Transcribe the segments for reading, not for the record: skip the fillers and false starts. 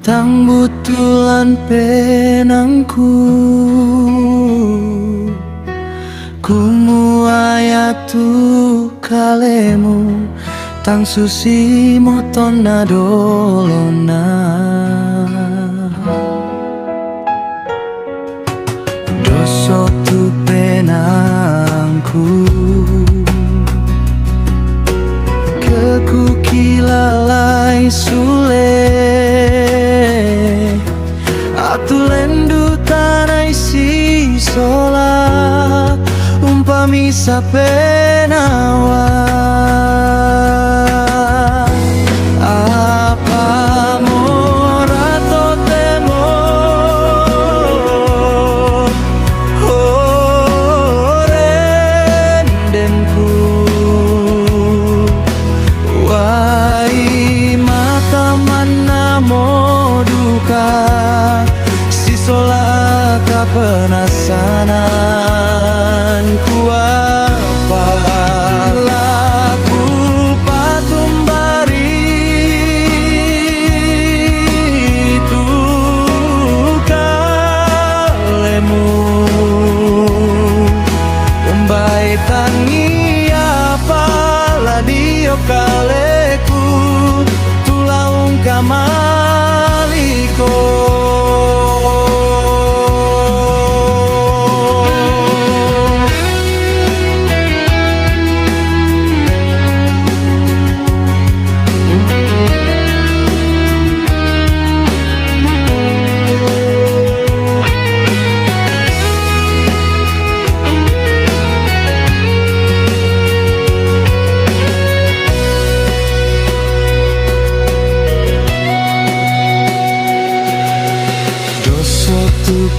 Tang butulan penangku kumu ayatu kalemu tang susi motona dolona dosok tu penangku kekukilalai sule atu lendu tanai si sola umpami sapenawa apa morato temo rendenku wai mata mana moduka sola kapenasanan ku apa laku patumbari itu kalemu umbai tangi apa ladio kaleku tulaung kamaliko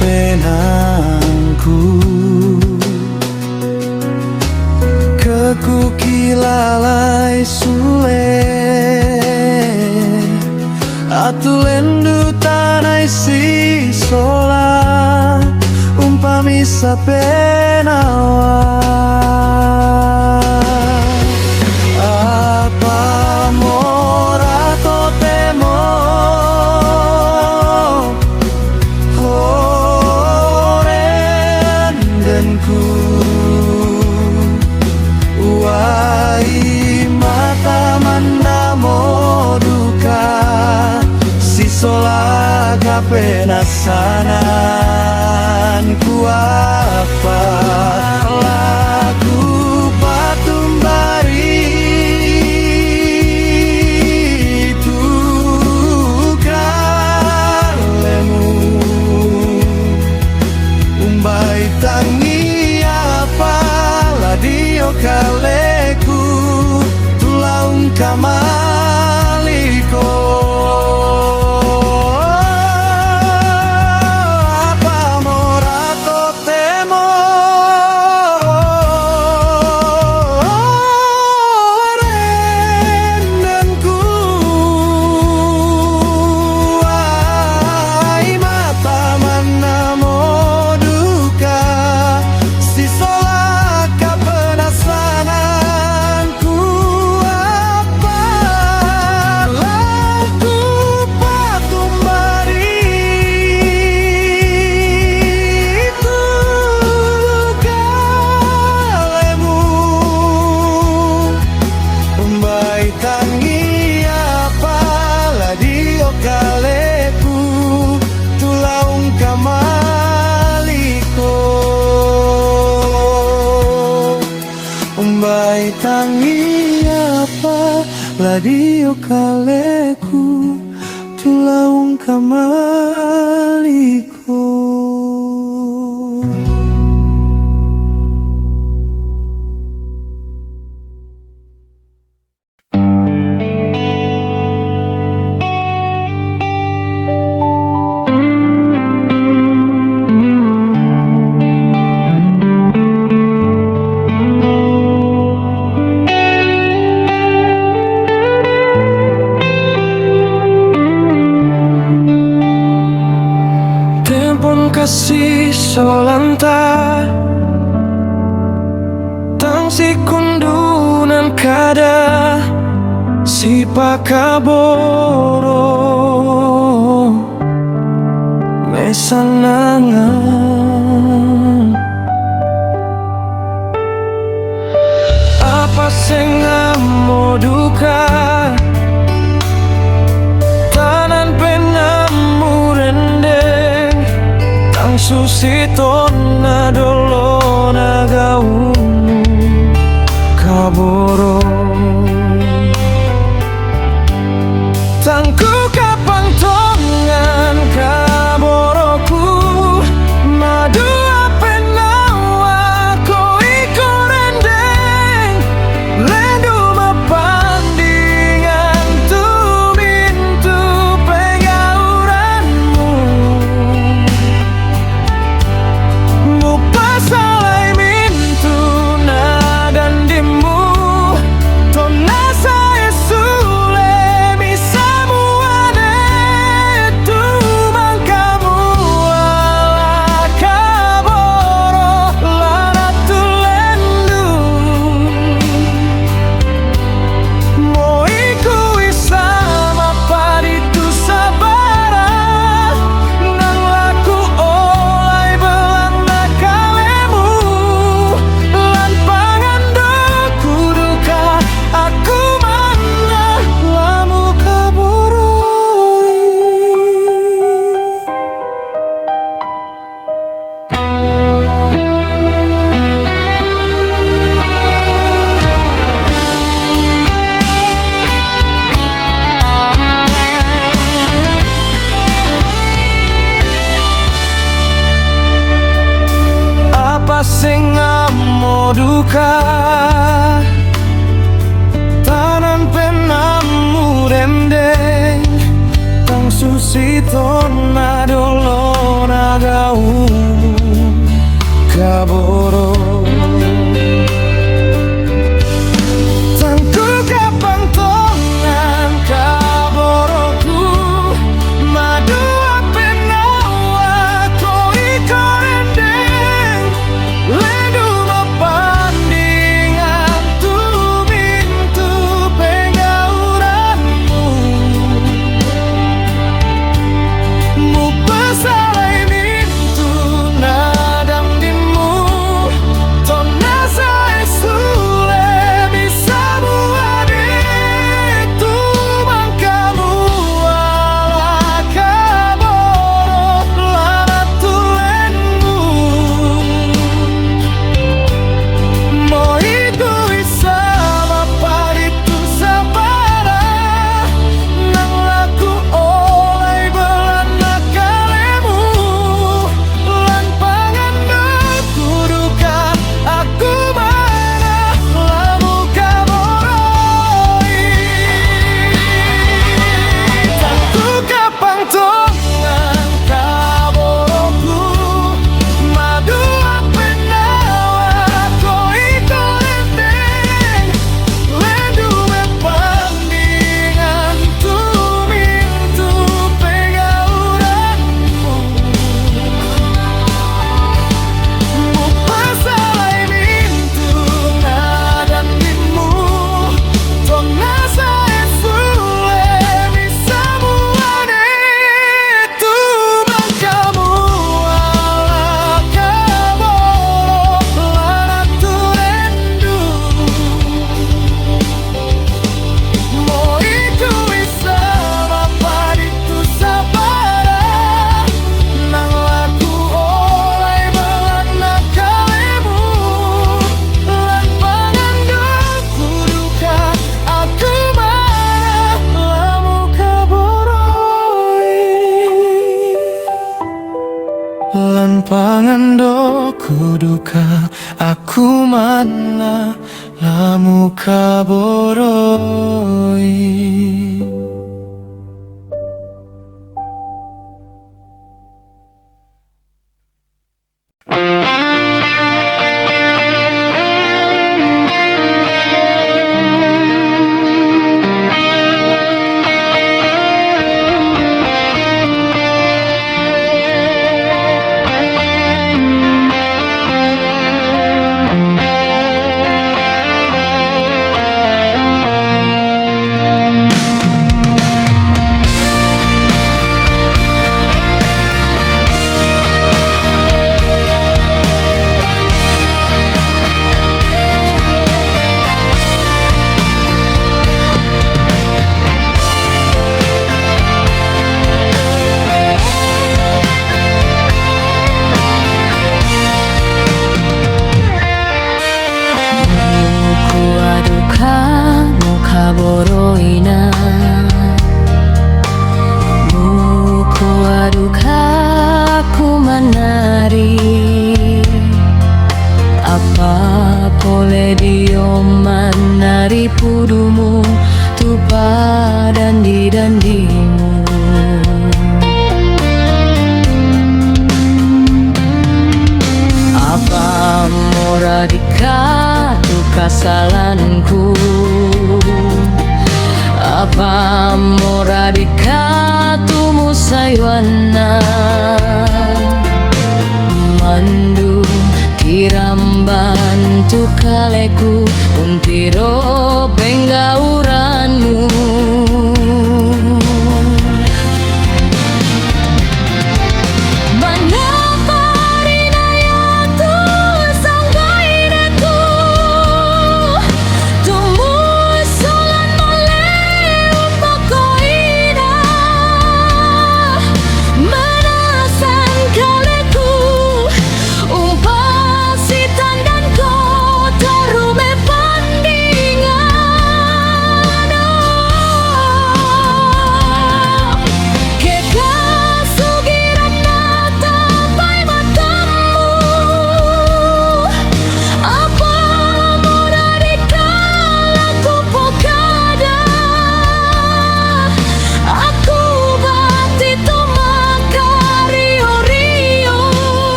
penangku kekukilalai sule atu lendu tanai si sola umpami sapenawa apa morato temo wai mata manda moduka si sola kapenasanan ku apa laku patumbari itu kalemu umbai tangi apa ladio kaleku tulaung kamaliko apa morato temo rendenku ai mata mana moduka si sola kapenasananku apa laku patumbari itu kalemu umbai tangi apa ladio kaleku tulaung kamaliko umbai tangi apa ladio kaleku tulaung kamaliko. Kasih solanta tang si kundunan kada si pakaboro sanangan. Apa sing amo duka tanan penamu rendeng tang susiton nadolo nagaumu kaboro tangku kapang tongan kaboroku madu apenawa koi korendeng lendu mapandingan tu mintu pengauranmu mupa salai mintu nadan dimu tona saya sule misamu ane tu mangkamu ala kaboro lana tulendu moiku isama paritu sabara nang laku olai belanda kalemu lan pangandoku duka aku mana lamu kaburui. Apa sing amo duka tanan penamu rendeng tang susiton nadolo nagaumu kaboro tangku kapang tongan kaboroku madu apenawa koi korendeng lendu mapandingan tu mintu pengauranmu mupa salai mintu nadang dimu tona saya sule misamu ade tu mangkamu ala kaboro lana tulenmu moiku isama paritu sabara nang laku olai belanda kalemu lan pangandoku duka aku mana lamu kaboroi tangku kapang tongan kaboroku madu apenawa koi korendeng lendu mepandingan tu mintu pengauranmu mupa salai mintu nadan dimu tona saya sule misamu ane tu mangkamu ala kaboro lana tulendu moiku isama paritu sabara nang laku olai belanda kalemu lan pangandoku duka aku mana lamu kaboroi lan pangandoku duka aku mana lamu kaboroi. janjimu. Apa moradika tu kesalahanku? Apa moradika tu musaywana? Mandu tiramban tu kaleku untiro penggauranmu.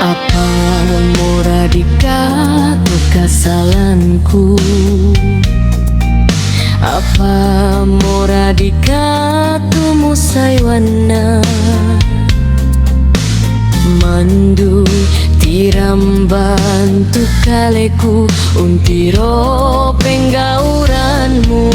Apa moradika tu kesalahanku? Apa moradika tu musaywana? Mandu tiramban tu kaleku untiro penggauranmu.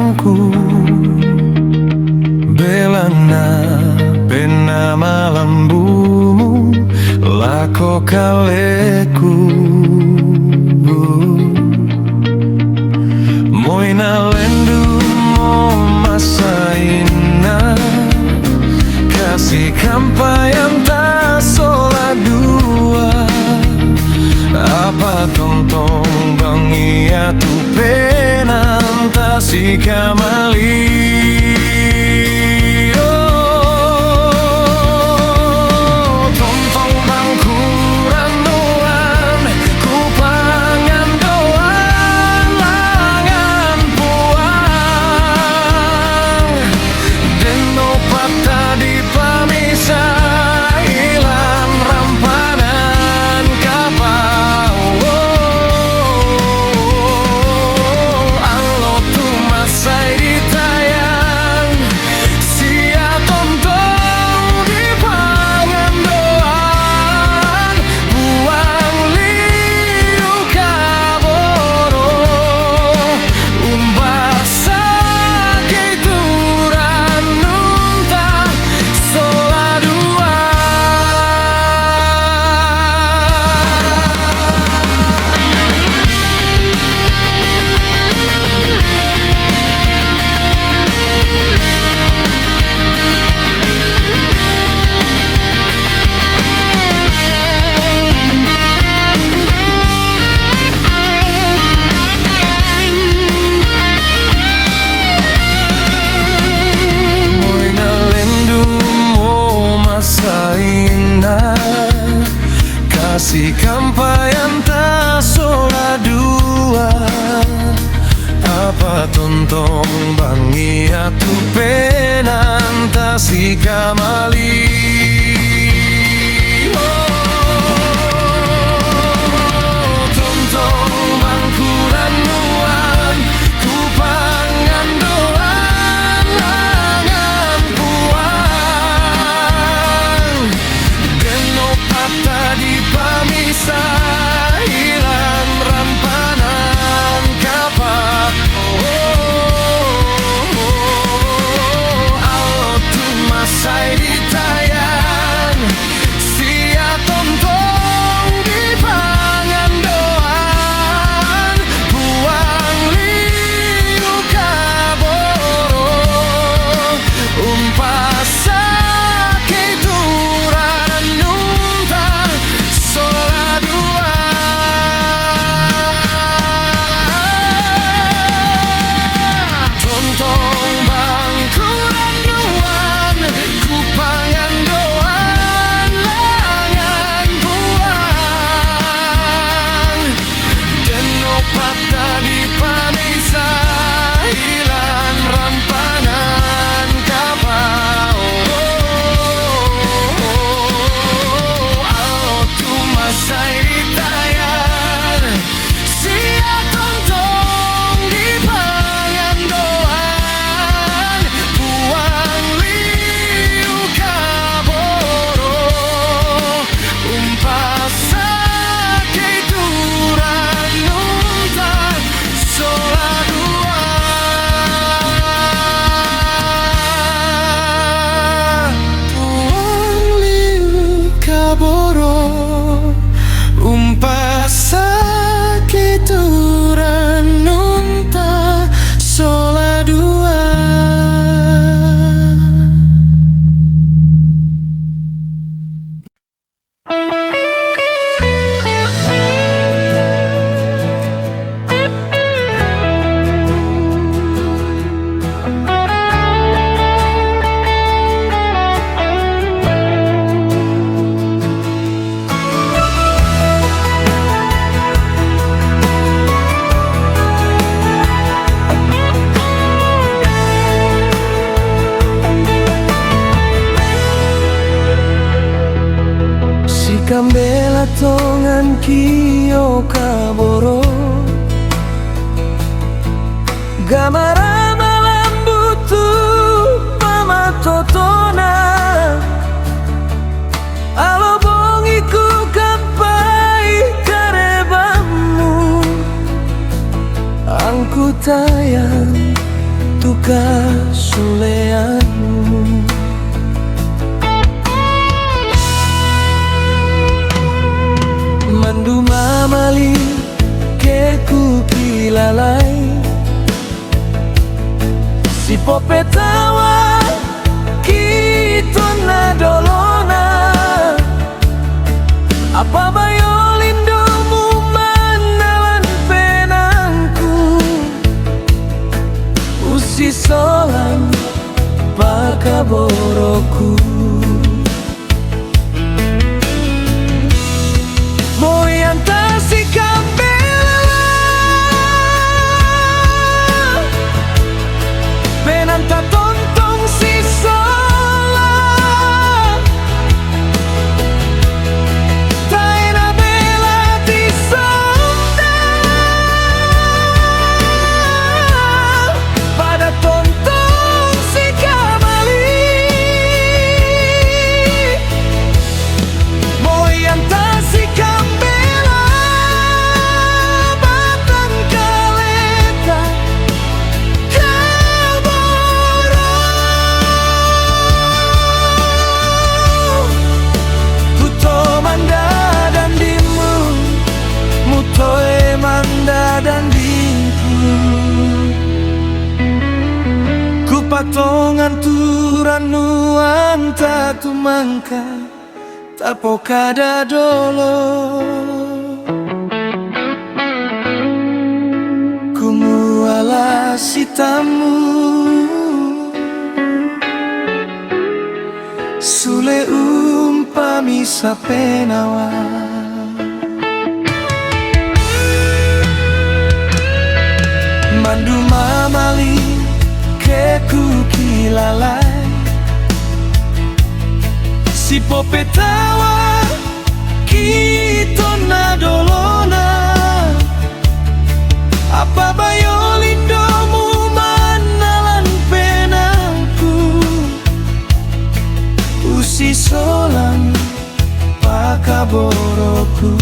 sayangku, belana pena malambumu lako kaleku. Moina lendu mo masaina kasih kampayan tak sola dua. Apa tontong bangia tu penanta si kamali. Kasih kampayan tak sola dua. Apa tontong bangia tu penanta si kamali. Tontong bangkuran nuan ku pangan doan langan puang. Deno patah di pamisa hilang rampanan kapak. Alo tu masai di tayan sia tontong di pangan doan buang liu kaboro umpas sakit turan nunta sola dua. Tontong bangkuran nuan ku pangan doan langan buang. Deno patah di panisa hilang rampanan kapal. Alo tu masai di tayan sia tontong di pangan doan buang liu kaboro umpas sakit turan nunta sola dua. Buang liu kaboro umpas sakit turan nunta sola dua. Kambela tongan kio kaboro gamara malam butuh mama totona. Alo bongiku kampai karebamu angku tayang kasuleanmu. Mandu mamali keku kilalai, si popetawa kita nadolona. Apa bayo lindomu manalan penangku, usi solang pakaboroku. Moyang tasi kambela penanta tontong si sola, taina bela di sonda pada tontong si kamali. Moyang tasi kambela batang kaleta kaboro, kuto manda dan dimu, mutoe manda dan dinku. Kupatongan turanu anta tumangka tapo kada dolo, kumuala sitamu sule umpami sapenawa. Mandu mamali keku kilalai, si popetawa kita nadolona. Apa bayo lindomu manalan penangku, usi solang pakaboroku.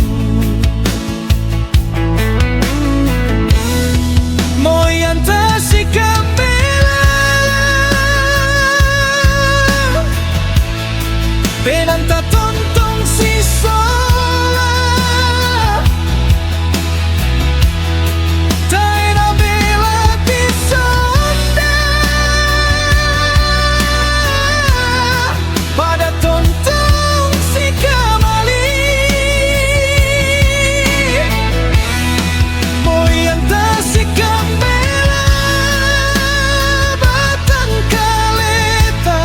Moyang tasi kambela penanta tontong si sola, taina bela di sonda pada tontong si kamali. Moyang tasi kambela batang kaleta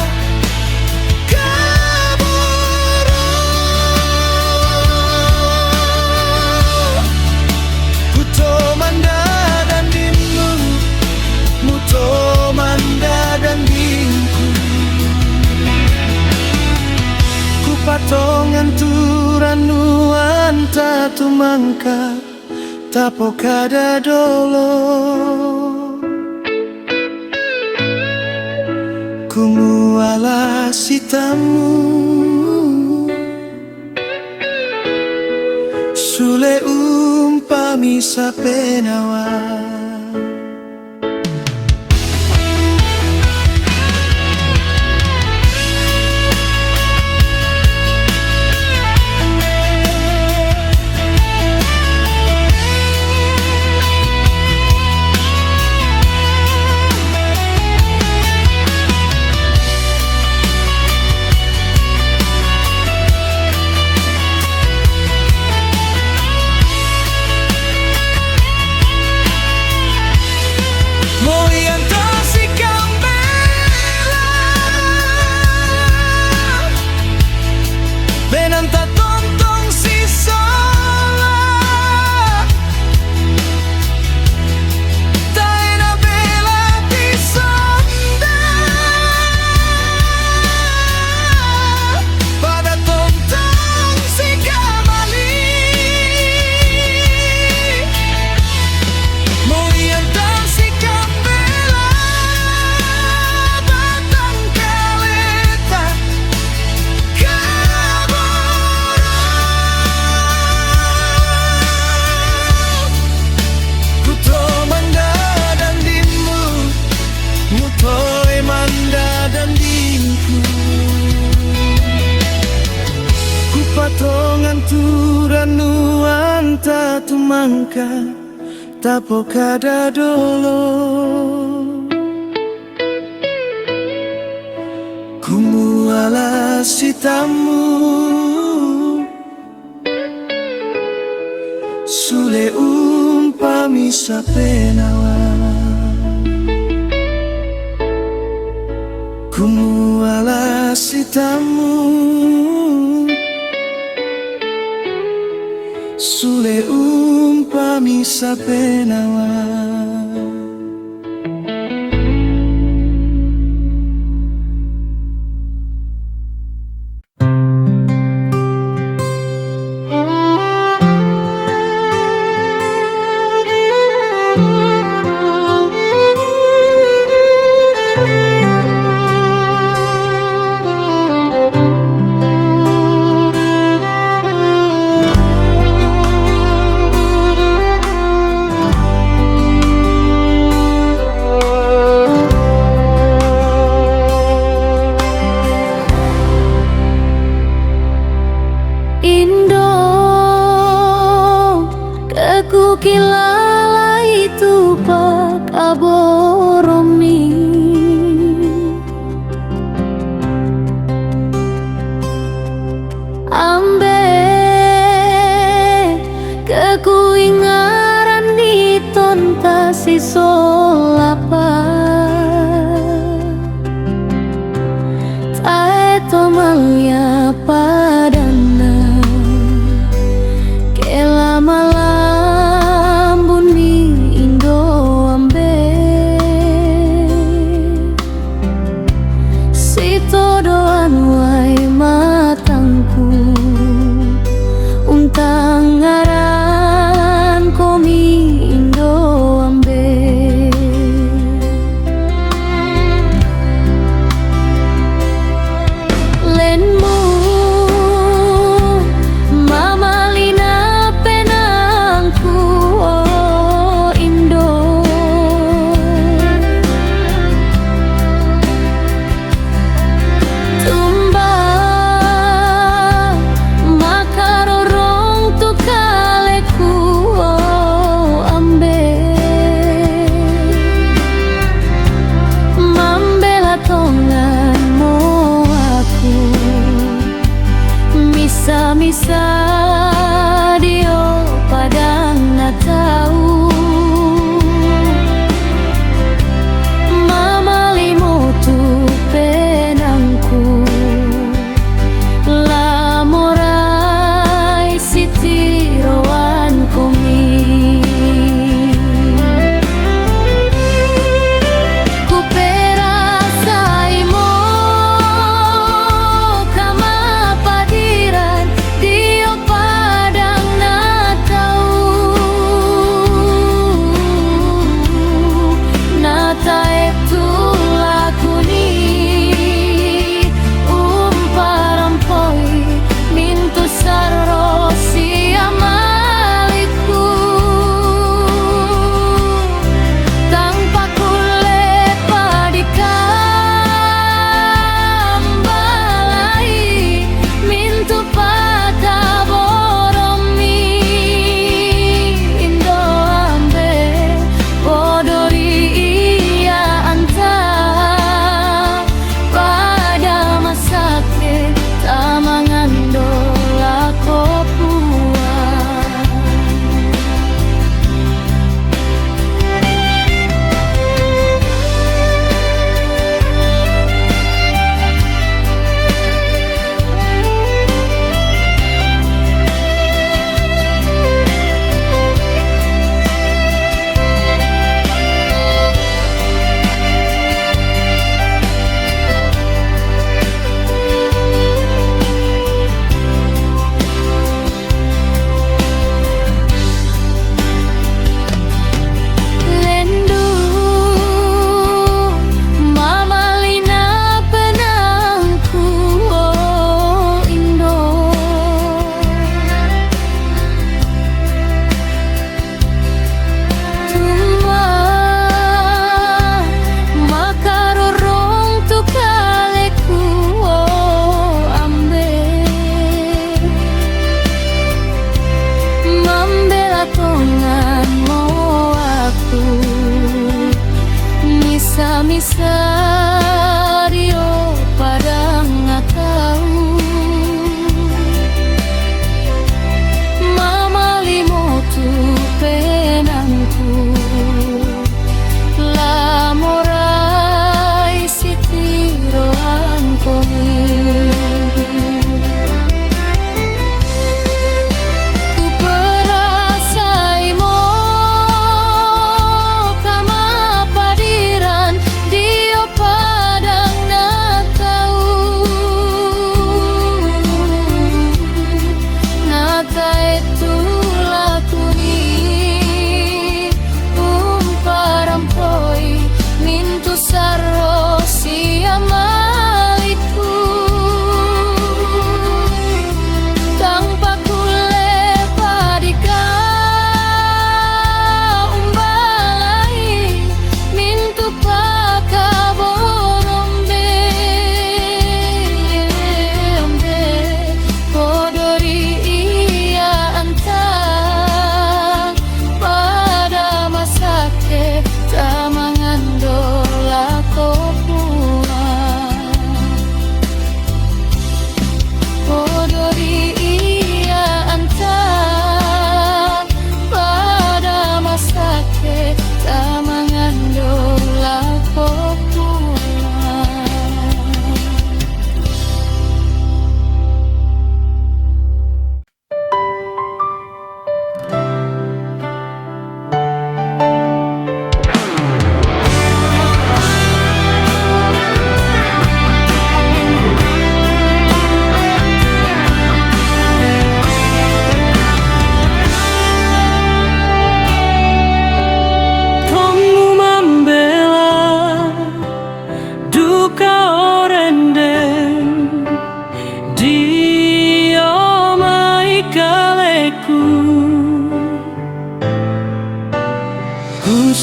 kaboro, kuto manda dan dimu, muto manda dan dinku. Kupatongan turanu anta tumangka tapo kada dolo, kumuala sitamu sule umpami sapenawa. tu mangka tapo kada dolo. Kumualasi tamu sule umpami sapenawa. Kumualasi tamu sule umpami sapenawa. Indo kekukilala itu pak aboromi ambe kekuingaran di tonta si solapa tae tomalia padana malambun mi Indo ambe sito doan wai matangku untang ngaran komi Indo ambe. radio padang atau mama limotu penangku lamorai sitiro angkoni.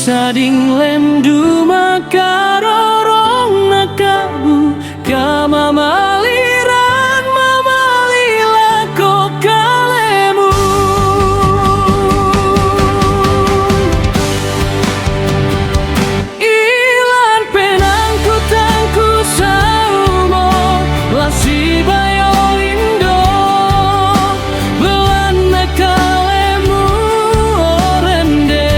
Sading lendu makarorong nakabu kama maliran mamalila ko kalemu ilan penangku tangku saumo lasibayo indo belana kalemu orende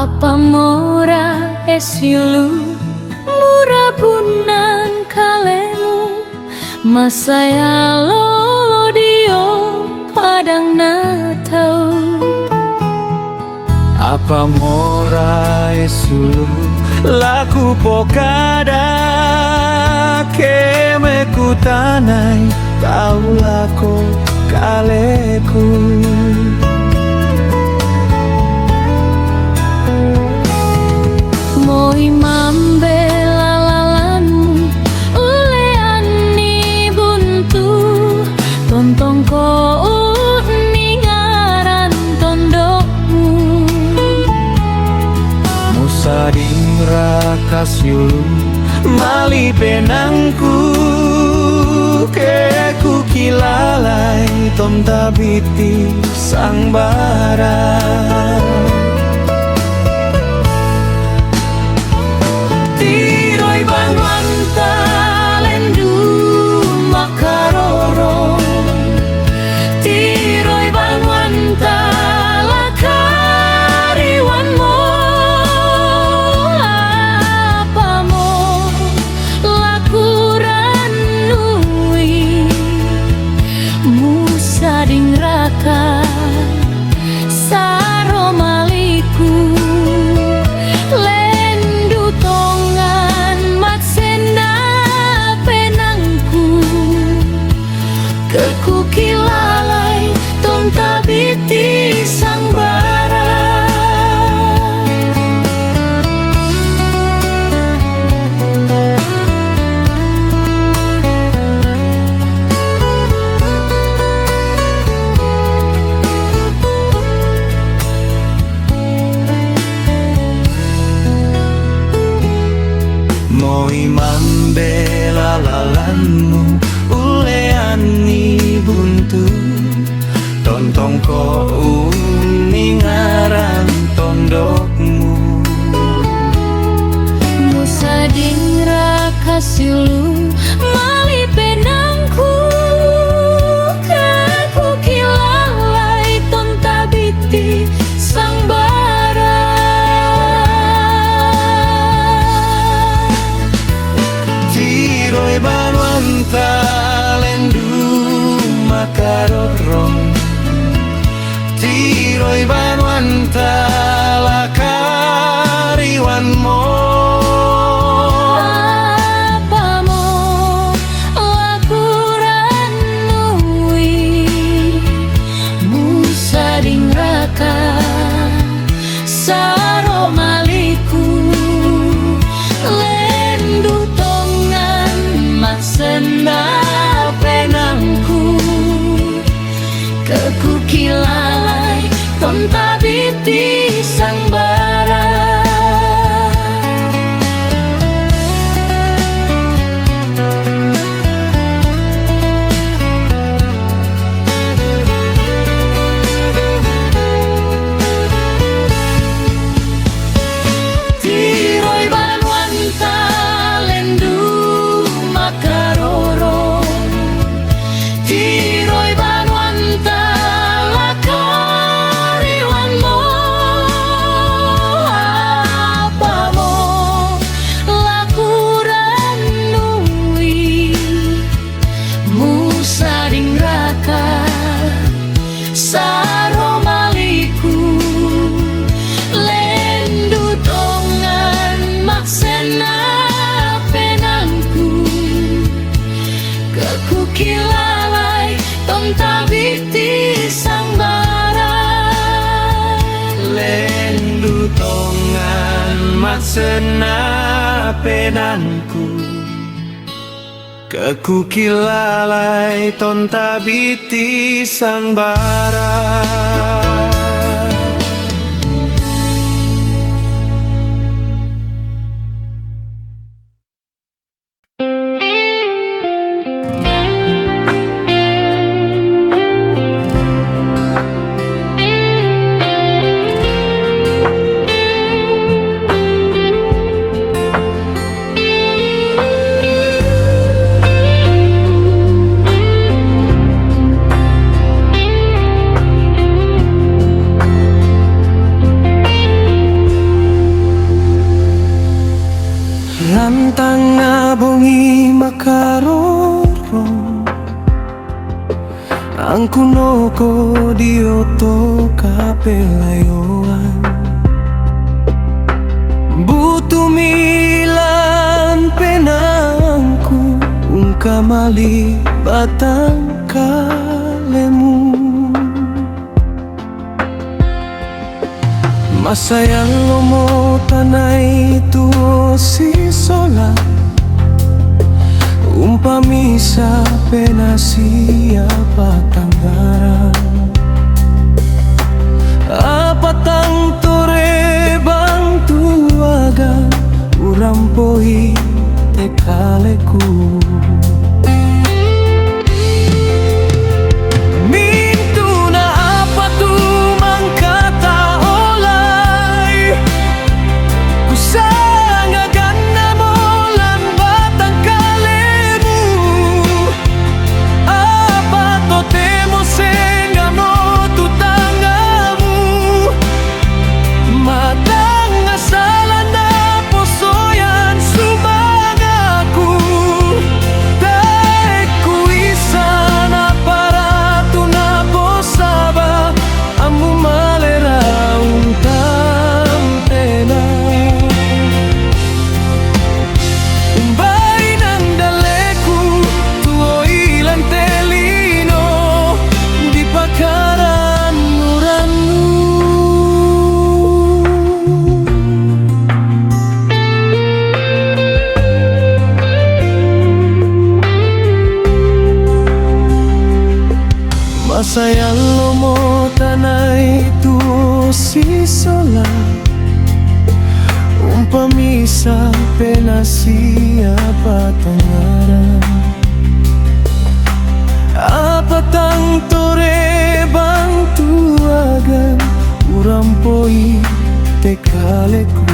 Apa mora esilu mura punan kalemu masaya lolodio padang natau. Apa mora esulu laku pokada kemeku tanai kau lako kaleku. Moi mambe lalalanmu uleani buntu tontong ko ningaran tondokmu. Musading rakasyulu mali penangku keku kilalai tom tabiti sang bara. Tiroi banwanta lendu makaroro, tiroi banwanta lakariwan mo. Apa mo lakuran nui musading raka saro maliku. Lendu tongan matsenda penangku keku kilalai tom tabiti sang bara. Moi mambela lalanmu uleani buntu tontong ko uningaran tondokmu. Musading rakasilu mali penangku keku kilalai ton tabiti sang bara. Tiroi banwanta lendu makarorong, tiroi banwanta lakariwan mo. Apa mo lakuran nui musading raka saro maliku. Lendu tongan maksena penangku keku kilalai ton tabiti sang bara. Tiroi banwanta lendu makaroro, tiroi banwanta lakariwan mo. Apa mo lakuran nui musading raka saro maliku. Lendu tongan maksena penangku keku kilalai tom tabiti sang bara. Lendu tongan maksena penangku keku kilalai ton tabiti sang bara. tanga bongi makaroro angku noko dioto kapelayoan butuh milan penangku ungkamali batang kalemu masa yang lomo tanai tu si sola umpamisa penasia patanggara apa tang tore bang tuaga urampoi tekaleku saya lomo tanai tu si sola umpamisa penasia patangara apa tang tore bang tuagan urampoi tekaleku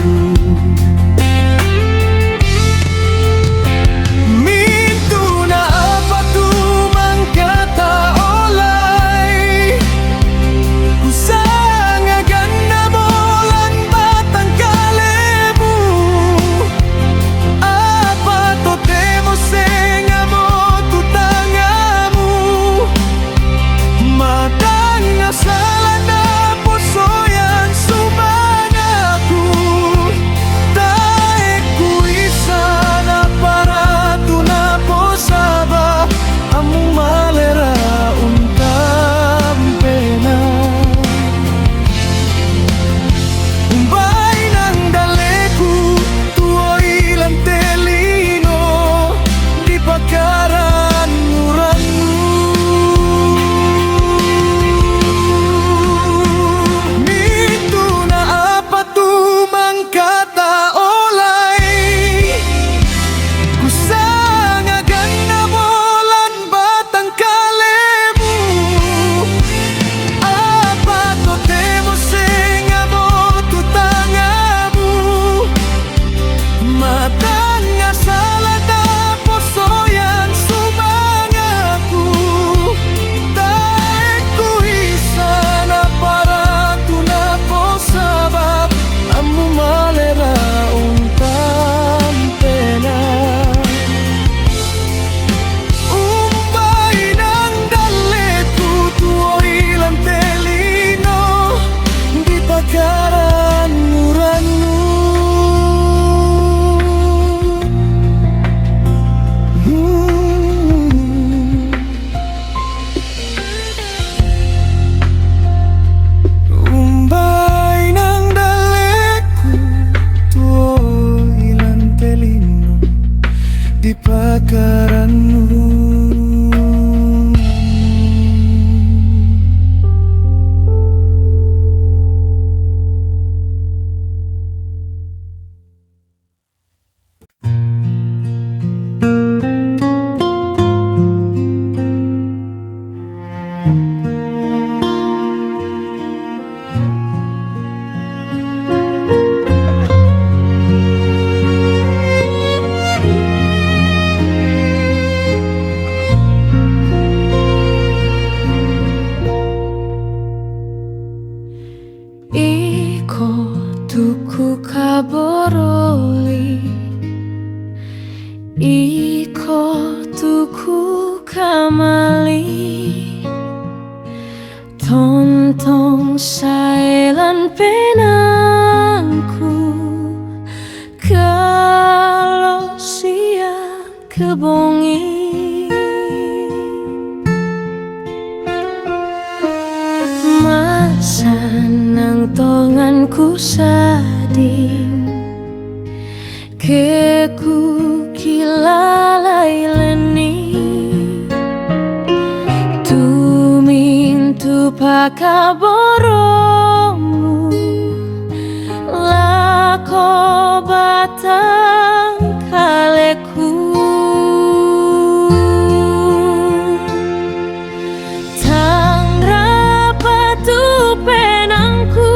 iko tuku kamali tontong sailan penangku kalau sia kebongi masa nang tonganku sading keku kilalai leni tumintu pakaboromu lako batang kaleku tang rapatu penangku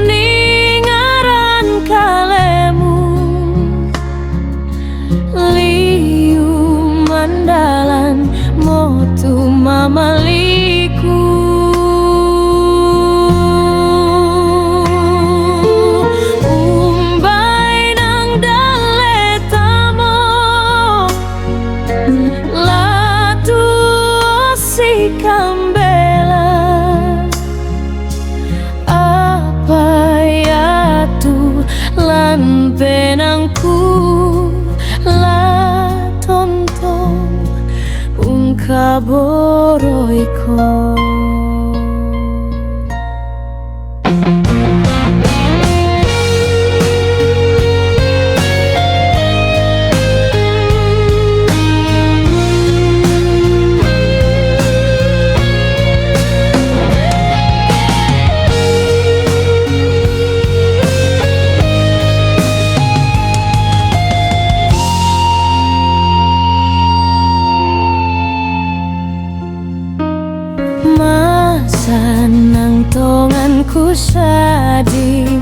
uningaran kalemu liu mandalan motu mamaliku umbai nang daletamo latu si kambela apa ya tu lan penangku la tontong kaboroiko masa nang tonganku sading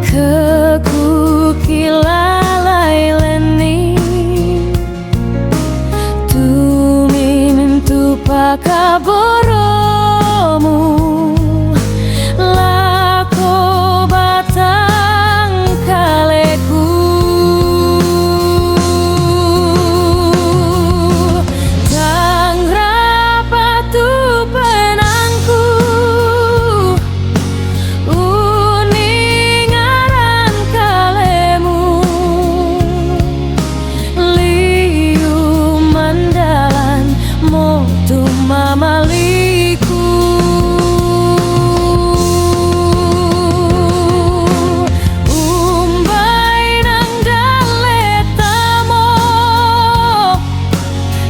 keku kilalai leni tumintu pakaboromu lako batang kaleku mamaliku umbai nang daletamo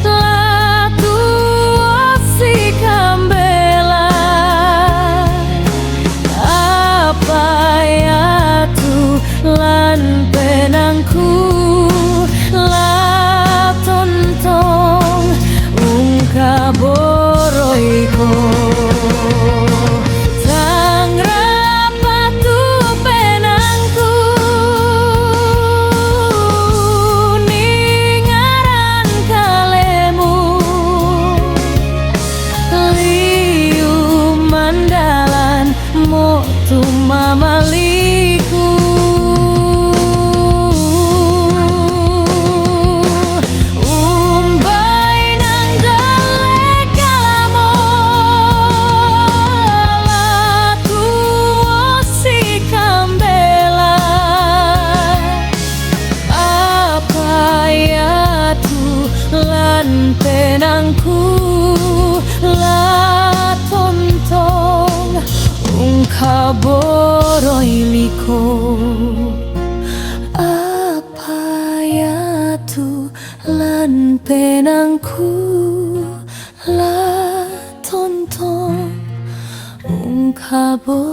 latu si kambela apa ya tu lan penangku la tontong kaboroiko tang rapatu penangku ningaran kalemu liu mandalan motu mamaliku penangku la tontong kaboroiliko apa ya tu lan penangku la tontong kaboroiku